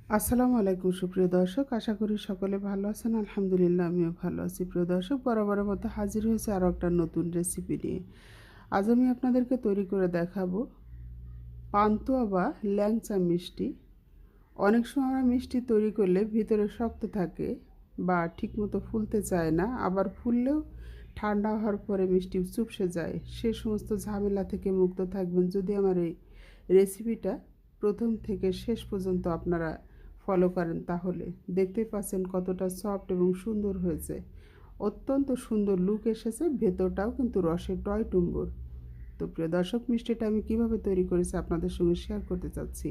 আসসালামু আলাইকুম সুপ্রিয় দর্শক, আশা করি সকলে ভালো আছেন। আলহামদুলিল্লাহ আমিও ভালো আছি। প্রিয় দর্শক, বরাবরের মতো হাজির হয়েছে আরও একটা নতুন রেসিপি নিয়ে। আজ আমি আপনাদেরকে তৈরি করে দেখাবো পান্তুয়া বা ল্যাংচা মিষ্টি। অনেক সময় আমরা মিষ্টি তৈরি করলে ভিতরে শক্ত থাকে বা ঠিকমতো ফুলতে চায় না, আবার ফুললেও ঠান্ডা হওয়ার পরে মিষ্টি চুপসে যায়। সে সমস্ত ঝামেলা থেকে মুক্ত থাকবেন যদি আমার এই রেসিপিটা প্রথম থেকে শেষ পর্যন্ত আপনারা ফলো করেন। তাহলে দেখতেই পাচ্ছেন কতটা সফট এবং সুন্দর হয়েছে, অত্যন্ত সুন্দর লুক এসেছে, ভেতরটাও কিন্তু রসে টয়টুম্বুর। তো প্রিয় দর্শক, মিষ্টিটা আমি কিভাবে তৈরি করেছি আপনাদের সঙ্গে শেয়ার করতে চাচ্ছি।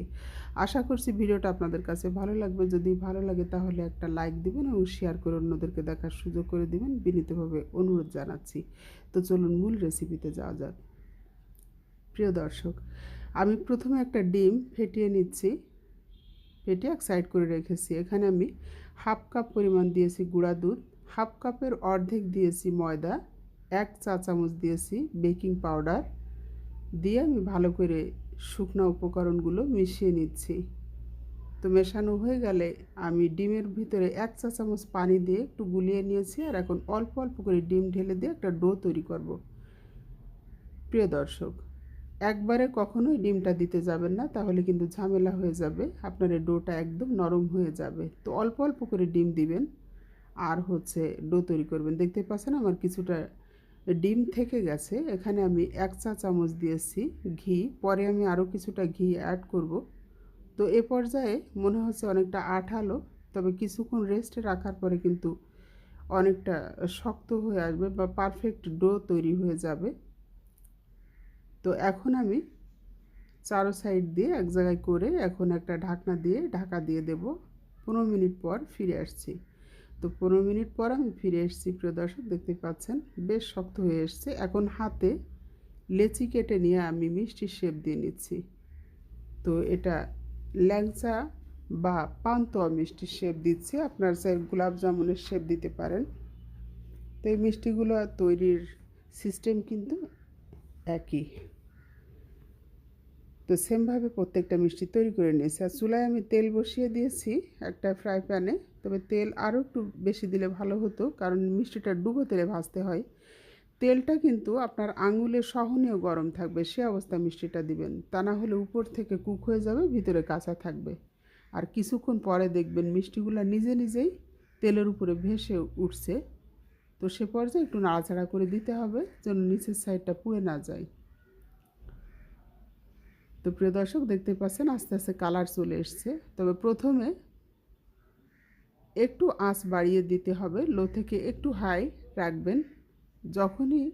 আশা করছি ভিডিওটা আপনাদের কাছে ভালো লাগবে। যদি ভালো লাগে তাহলে একটা লাইক দিবেন এবং শেয়ার করে অন্যদেরকে দেখার সুযোগ করে দিবেন, বিনীতভাবে অনুরোধ জানাচ্ছি। তো চলুন মূল রেসিপিতে যাওয়া যাক। প্রিয় দর্শক, আমি প্রথমে একটা ডিম ফেটিয়ে নিচ্ছি। ফেটিয়ে এক সাইড করে রেখেছি। এখানে আমি হাফ কাপ পরিমাণ দিয়েছি গুঁড়া দুধ, হাফ কাপের অর্ধেক দিয়েছি ময়দা, 1 চা চামচ দিয়েছি বেকিং পাউডার দিয়ে আমি ভালো করে শুকনো উপকরণগুলো মিশিয়ে নিচ্ছি। তো মেশানো হয়ে গেলে আমি ডিমের ভিতরে 1 চা চামচ পানি দিয়ে একটু গুলিয়ে নিয়েছি। আর এখন অল্প অল্প করে ডিম ঢেলে দিয়ে একটা ডো তৈরি করব। প্রিয় দর্শক, একবারে কখনোই ডিমটা দিতে যাবেন না, তাহলে কিন্তু ঝামেলা হয়ে যাবে, আপনার এই ডোটা একদম নরম হয়ে যাবে। তো অল্প অল্প করে ডিম দিবেন আর ডো তৈরি করবেন। দেখতে পাচ্ছেন আমার কিছুটা ডিম থেকে গেছে। এখানে আমি 1 চা চামচ দিয়েছি ঘি, পরে আমি আরও কিছুটা ঘি অ্যাড করব। তো এ পর্যায়ে মনে হচ্ছে অনেকটা আঠালো, তবে কিছুক্ষণ রেস্টে রাখার পরে কিন্তু অনেকটা শক্ত হয়ে আসবে বা পারফেক্ট ডো তৈরি হয়ে যাবে। তো এখন আমি চারো সাইড দিয়ে এক জায়গায় করে এখন একটা ঢাকনা দিয়ে ঢাকা দিয়ে দেব। 15 মিনিট পর ফিরে আসছি। তো 15 মিনিট পর আমি ফিরে এসেছি। প্রিয় দর্শক, দেখতে পাচ্ছেন বেশ শক্ত হয়ে এসছে। এখন হাতে লেচি কেটে নিয়ে আমি মিষ্টির শেপ দিয়ে নিচ্ছি। তো এটা ল্যাংচা বা পান্তুয়া মিষ্টির শেপ দিচ্ছি, আপনার চাই গোলাপ জামুনের শেপ দিতে পারেন। তো এই মিষ্টিগুলো তৈরির সিস্টেম কিন্তু একই। তো সেমভাবে প্রত্যেকটা মিষ্টি তৈরি করে নিয়েছি। আর চুলায় আমি তেল বসিয়ে দিয়েছি একটা ফ্রাই প্যানে। তবে তেল আরও একটু বেশি দিলে ভালো হতো, কারণ মিষ্টিটা ডুবো তেলে ভাজতে হয়। তেলটা কিন্তু আপনার আঙুলের সহনীয় গরম থাকবে, সে অবস্থা মিষ্টিটা দিবেন। তা না হলে উপর থেকে কুক হয়ে যাবে, ভিতরে কাঁচা থাকবে। আর কিছুক্ষণ পরে দেখবেন মিষ্টিগুলো নিজে নিজেই তেলের উপরে ভেসে উঠছে। তো সে পর্যায়ে একটু নাড়াচাড়া করে দিতে হবে যেন নিচের সাইডটা পুড়ে না যায়। তো প্রিয় দর্শক, দেখতে পাচ্ছেন আস্তে আস্তে কালার চলে এসছে। তবে প্রথমে একটু আঁচ বাড়িয়ে দিতে হবে, লো থেকে একটু হাই রাখবেন। যখনই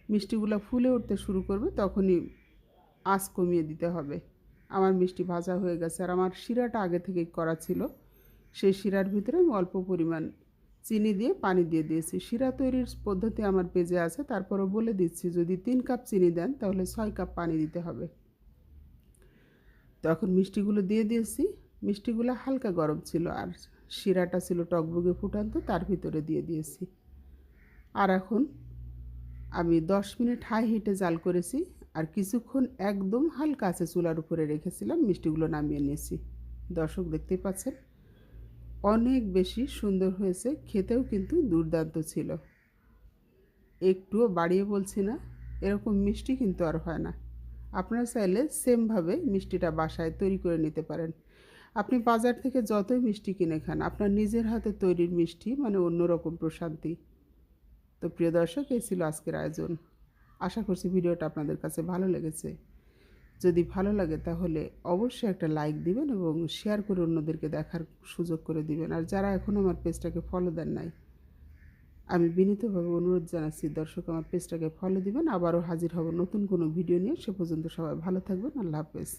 মিষ্টিগুলো ফুলে উঠতে শুরু করবে তখনই আঁচ কমিয়ে দিতে হবে। আমার মিষ্টি ভাজা হয়ে গেছে আর আমার শিরাটা আগে থেকেই করা ছিল। সেই শিরার ভিতরে আমি অল্প পরিমাণ চিনি দিয়ে পানি দিয়ে দিয়েছি। শিরা তৈরির পদ্ধতি আমার পেজে আছে, তারপরও বলে দিচ্ছি, যদি 3 কাপ চিনি দেন তাহলে 6 কাপ পানি দিতে হবে। তো এখন মিষ্টিগুলো দিয়ে দিয়েছি। মিষ্টিগুলো হালকা গরম ছিল আর শিরাটা ছিল টকবগে ফুটান্ত, তার ভিতরে দিয়ে দিয়েছি। আর এখন আমি 10 মিনিট হাই হিটে জাল করেছি আর কিছুক্ষণ একদম হালকা আছে চুলার উপরে রেখেছিলাম। মিষ্টিগুলো নামিয়ে নিয়েছি। দর্শক, দেখতেই পাচ্ছেন অনেক বেশি সুন্দর হয়েছে, খেতেও কিন্তু দুর্দান্ত ছিল। একটুও বাড়িয়ে বলছি না, এরকম মিষ্টি কিন্তু আর হয় না। আপনারা চাইলে সেমভাবে মিষ্টিটা বাসায় তৈরি করে নিতে পারেন। আপনি বাজার থেকে যতই মিষ্টি কিনে খান, আপনার নিজের হাতে তৈরির মিষ্টি মানে অন্যরকম প্রশান্তি। তো প্রিয় দর্শক, এই ছিল আজকের আয়োজন। আশা করছি ভিডিওটা আপনাদের কাছে ভালো লেগেছে। যদি ভালো লাগে তাহলে অবশ্যই একটা লাইক দিবেন এবং শেয়ার করে অন্যদেরকে দেখার সুযোগ করে দিবেন। আর যারা এখনও আমার পেজটাকে ফলো দেন নাই, আমি বিনীতভাবে অনুরোধ জানাচ্ছি দর্শক আমার পেজটাকে ফলো দিবেন। আবারও হাজির হব নতুন কোনো ভিডিও নিয়ে। সে পর্যন্ত সবাই ভালো থাকবেন। আল্লাহ হাফেজ।